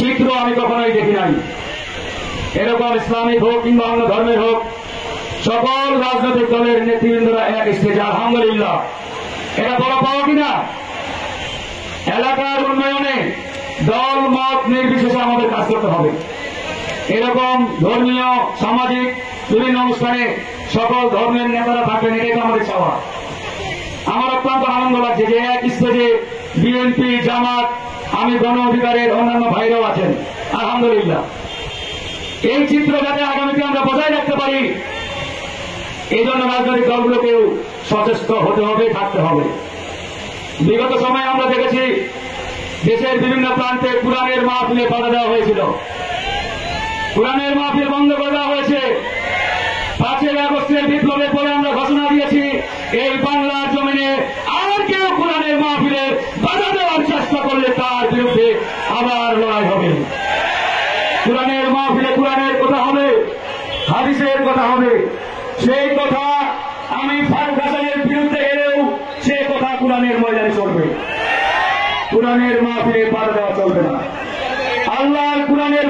চিত্র আমি কখনোই দেখি নাই। এরকম ইসলামিক হোক কিংবা অন্য ধর্মের হোক, সকল রাজনৈতিক দলের নেতৃবৃন্দরা এক স্টেজে, আলহামদুলিল্লাহ। এটা বড় পাওয়া কিনা? এলাকার উন্নয়নে দল মত নির্বিশেষে আমাদের কাজ করতে হবে। এরকম ধর্মীয় সামাজিক বিভিন্ন অনুষ্ঠানে সকল ধর্মের নেতারা থাকবেন, এটাই তো আমাদের চাওয়া। আমার অত্যন্ত আনন্দ লাগছে যে এক স্টেজে বিএনপি, জামাত, আমি গণ অধিকারের অন্যান্য ভাইরাও আছেন, আলহামদুলিল্লাহ। এই চিত্র যাতে আগামীতে আমরা বজায় রাখতে পারি, এই জন্য রাজনৈতিক দলগুলোকেও সচেষ্ট হতে হবে, থাকতে হবে। বিগত সময়ে আমরা দেখেছি দেশের বিভিন্ন প্রান্তে কোরআনের মাহফিলে বাধা দেওয়া হয়েছিল, কোরআনের মাহফিল বন্ধ করে দেওয়া হয়েছে। 5ই আগস্টের বিপ্লবের পরে আমরা ঘোষণা দিয়েছি, এই বাংলার জমিনে আর কেউ কোরআনের মাহফিলে বাধা দেওয়ার চেষ্টা করলে তার বিরুদ্ধে আবার লড়াই হবে। কোরআনের মাহফিলে কোরআনের কথা হবে, হাদিসের কথা হবে। সেই কথা আমি ফারুক হাসানের বিরুদ্ধে গেলেও সে কথা কোরআনের ময়দানে চলবে। কোরআনের মাহফিলে বাধা দেওয়া চলবে না। আল্লাহর কোরআনের